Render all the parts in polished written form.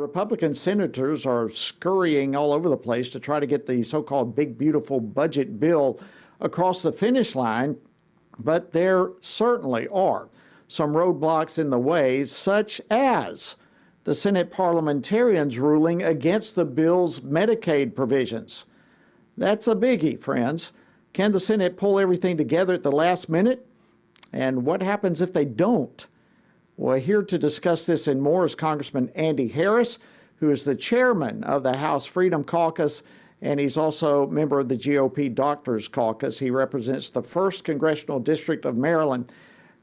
Republican senators are scurrying all over the place to try to get the so-called big, beautiful budget bill across the finish line, but there certainly are some roadblocks in the way, such as the Senate parliamentarians ruling against the bill's Medicaid provisions. That's a biggie, friends. Can the Senate pull everything together at the last minute? And what happens if they don't? Well, here to discuss this and more is Congressman Andy Harris, who is the chairman of the House Freedom Caucus, and he's also a member of the GOP Doctors Caucus. He represents the 1st Congressional District of Maryland.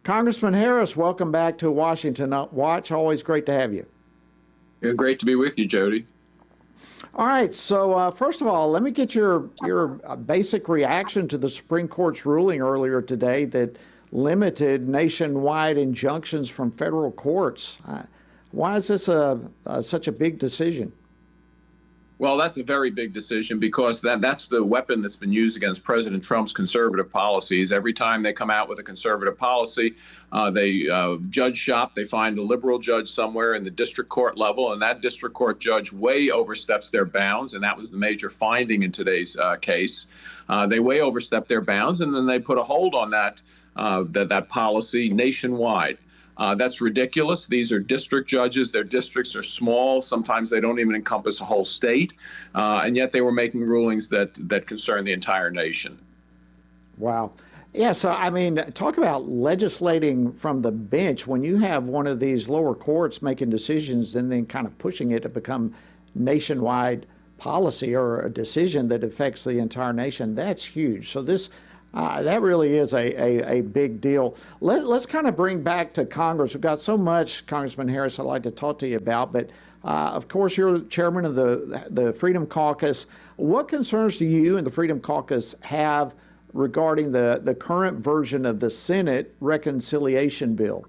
Congressman Harris, welcome back to Washington Watch. Always great to have you. Yeah, great to be with you, Jody. All right, so first of all, let me get your basic reaction to the Supreme Court's ruling earlier today that limited nationwide injunctions from federal courts. Why is this such a big decision? Well, that's a very big decision because that's the weapon that's been used against President Trump's conservative policies. Every time they come out with a conservative policy, they judge shop. They find a liberal judge somewhere in the district court level, and that district court judge way oversteps their bounds, and that was the major finding in today's case. They way overstep their bounds, and then they put a hold on that policy nationwide. That's ridiculous. These are district judges. Their districts are small. Sometimes they don't even encompass a whole state. And yet they were making rulings that concern the entire nation. Wow. Yeah, so I mean, talk about legislating from the bench when you have one of these lower courts making decisions and then kind of pushing it to become nationwide policy or a decision that affects the entire nation. That's huge. So this that really is a big deal. Let's kind of bring back to Congress. We've got so much, Congressman Harris, I'd like to talk to you about, but of course, you're chairman of the Freedom Caucus. What concerns do you and the Freedom Caucus have regarding the current version of the Senate reconciliation bill?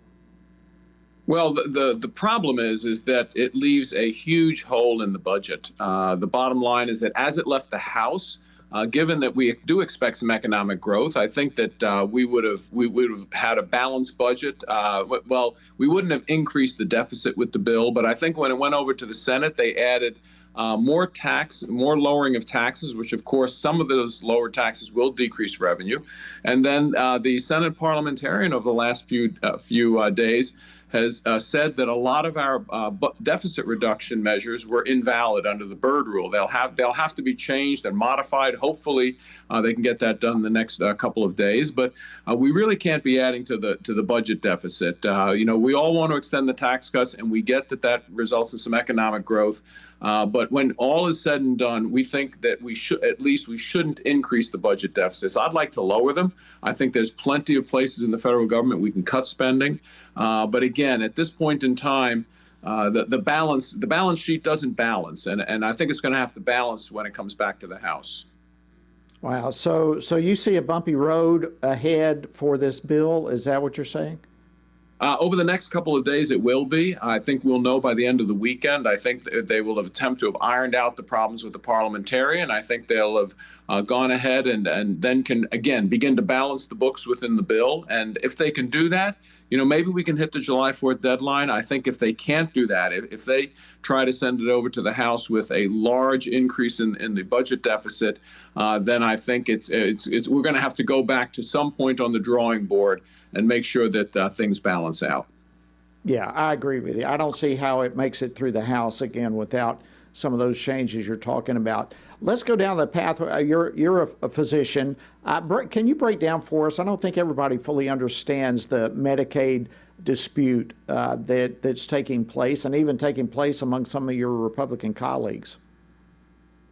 Well, the problem is that it leaves a huge hole in the budget. The bottom line is that as it left the House, given that we do expect some economic growth, I think that we would have had a balanced budget. Well, we wouldn't have increased the deficit with the bill, but I think when it went over to the Senate, they added more lowering of taxes, which of course some of those lower taxes will decrease revenue. And then the Senate parliamentarian over the last few days has said that a lot of our deficit reduction measures were invalid under the Byrd rule. They'll have to be changed and modified. Hopefully, they can get that done in the next couple of days. But we really can't be adding to the budget deficit. We all want to extend the tax cuts, and we get that results in some economic growth. But when all is said and done, we think that we shouldn't increase the budget deficits. I'd like to lower them. I think there's plenty of places in the federal government we can cut spending. But again, at this point in time, the balance sheet doesn't balance, and I think it's going to have to balance when it comes back to the House. Wow. So you see a bumpy road ahead for this bill? Is that what you're saying? Over the next couple of days, it will be. I think we'll know by the end of the weekend. I think they will have attempted to have ironed out the problems with the parliamentarian. I think they'll have gone ahead and then can, again, begin to balance the books within the bill. And if they can do that, maybe we can hit the July 4th deadline. I think if they can't do that, if they try to send it over to the House with a large increase in the budget deficit, then I think we're going to have to go back to some point on the drawing board and make sure that things balance out. Yeah, I agree with you. I don't see how it makes it through the House again without some of those changes you're talking about. Let's go down the path. You're a physician. Can you break down for us? I don't think everybody fully understands the Medicaid dispute that's taking place and even taking place among some of your Republican colleagues.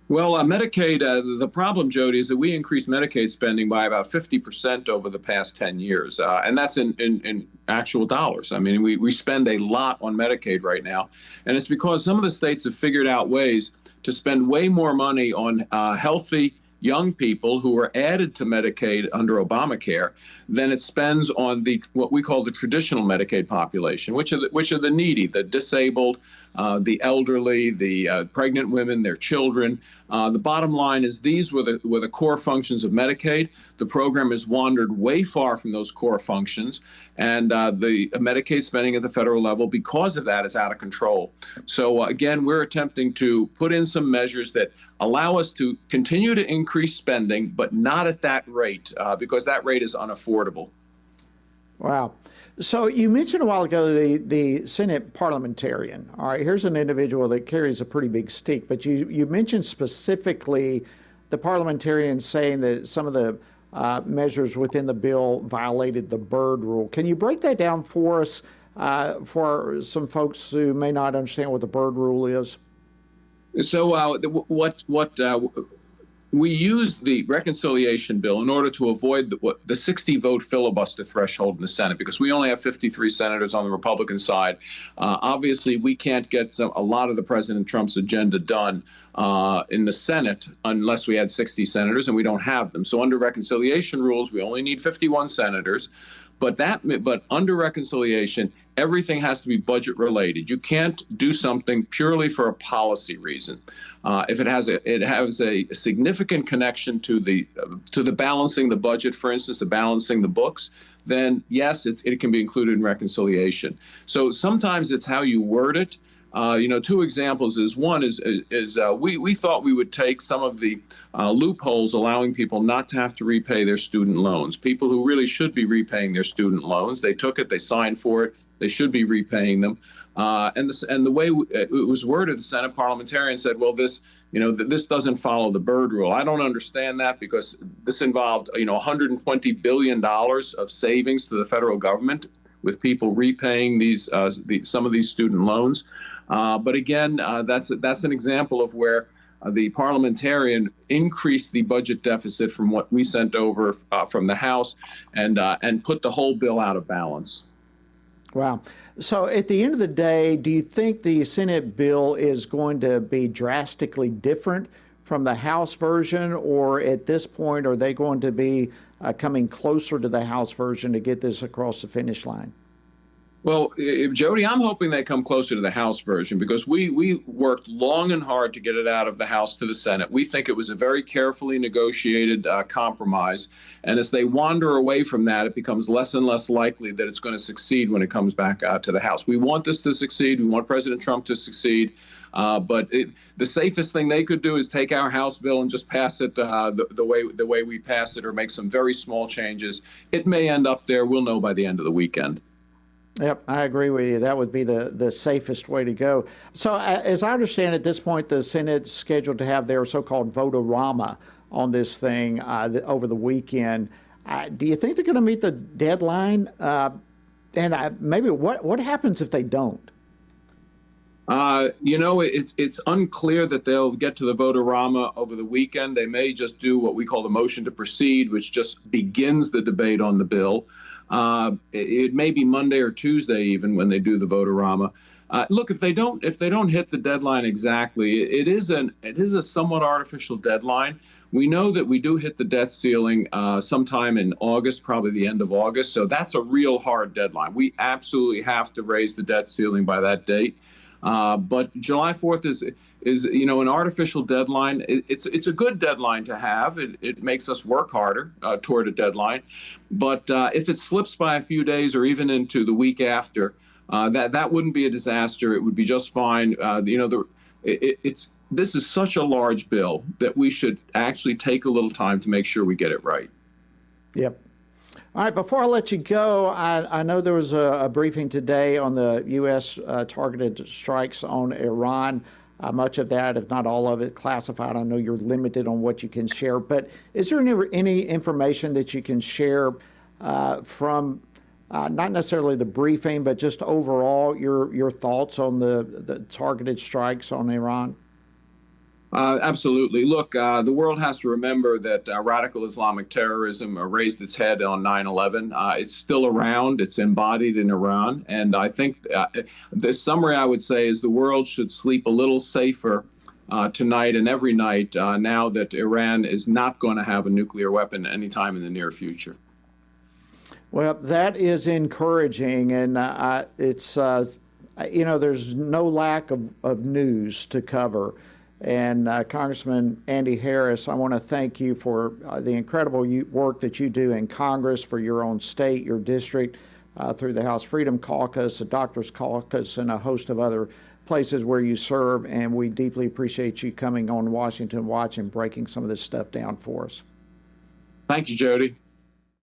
Well, Medicaid, the problem, Jody, is that we increased Medicaid spending by about 50% over the past 10 years. And that's in actual dollars. I mean, we spend a lot on Medicaid right now. And it's because some of the states have figured out ways to spend way more money on healthy young people who were added to Medicaid under Obamacare than it spends on what we call the traditional Medicaid population, which are the needy, the disabled, the elderly, the pregnant women, their children. The bottom line is these were the core functions of Medicaid. the program has wandered way far from those core functions, and the Medicaid spending at the federal level, because of that, is out of control. So again, we're attempting to put in some measures that allow us to continue to increase spending, but not at that rate, because that rate is unaffordable. Wow. So you mentioned a while ago the Senate parliamentarian. All right, here's an individual that carries a pretty big stick, but you mentioned specifically the parliamentarian saying that some of the measures within the bill violated the Byrd rule. Can you break that down for us, for some folks who may not understand what the Byrd rule is? So we used the reconciliation bill in order to avoid the 60-vote filibuster threshold in the Senate, because we only have 53 senators on the Republican side. Obviously, we can't get a lot of the President Trump's agenda done in the Senate unless we had 60 senators, and we don't have them. So under reconciliation rules, we only need 51 senators. But under reconciliation, everything has to be budget related. You can't do something purely for a policy reason. If it has a significant connection to the balancing the budget, for instance, the balancing the books, then yes, it can be included in reconciliation. So sometimes it's how you word it. Two examples is one is we thought we would take some of the loopholes allowing people not to have to repay their student loans. People who really should be repaying their student loans, they took it, they signed for it, they should be repaying them. And the way it was worded, the Senate parliamentarian said, well, this doesn't follow the Byrd rule. I don't understand that, because this involved, $120 billion of savings to the federal government with people repaying some of these student loans. But again, that's an example of where the parliamentarian increased the budget deficit from what we sent over from the House and put the whole bill out of balance. Wow. So at the end of the day, do you think the Senate bill is going to be drastically different from the House version, or at this point, are they going to be coming closer to the House version to get this across the finish line? Well, Jody, I'm hoping they come closer to the House version, because we worked long and hard to get it out of the House to the Senate. We think it was a very carefully negotiated compromise. And as they wander away from that, it becomes less and less likely that it's going to succeed when it comes back out to the House. We want this to succeed. We want President Trump to succeed. But the safest thing they could do is take our House bill and just pass it the way we passed it, or make some very small changes. It may end up there. We'll know by the end of the weekend. Yep, I agree with you. That would be the safest way to go. So as I understand at this point, the Senate's scheduled to have their so-called vote-a-rama on this thing over the weekend. Do you think they're going to meet the deadline? And maybe what happens if they don't? It's unclear that they'll get to the vote-a-rama over the weekend. They may just do what we call the motion to proceed, which just begins the debate on the bill. It may be Monday or Tuesday even when they do the vote-a-rama. Look, if they don't hit the deadline exactly, it is a somewhat artificial deadline. We know that we do hit the debt ceiling sometime in August, probably the end of August. So that's a real hard deadline. We absolutely have to raise the debt ceiling by that date. But July 4th is an artificial deadline. It's a good deadline to have. It makes us work harder toward a deadline. But if it slips by a few days or even into the week after, that wouldn't be a disaster. It would be just fine. This is such a large bill that we should actually take a little time to make sure we get it right. Yep. All right, before I let you go, I know there was a briefing today on the U.S. Targeted strikes on Iran. Much of that, if not all of it, classified. I know you're limited on what you can share, but is there any information that you can share from not necessarily the briefing, but just overall your thoughts on the targeted strikes on Iran? Absolutely. Look, the world has to remember that radical Islamic terrorism raised its head on 9/11. It's still around. It's embodied in Iran. And I think the summary I would say is the world should sleep a little safer tonight and every night now that Iran is not going to have a nuclear weapon anytime in the near future. Well, that is encouraging. And it's, there's no lack of news to cover. And Congressman Andy Harris, I want to thank you for the incredible work that you do in Congress for your own state, your district, through the House Freedom Caucus, the Doctors Caucus, and a host of other places where you serve. And we deeply appreciate you coming on Washington Watch and breaking some of this stuff down for us. Thank you, Jody.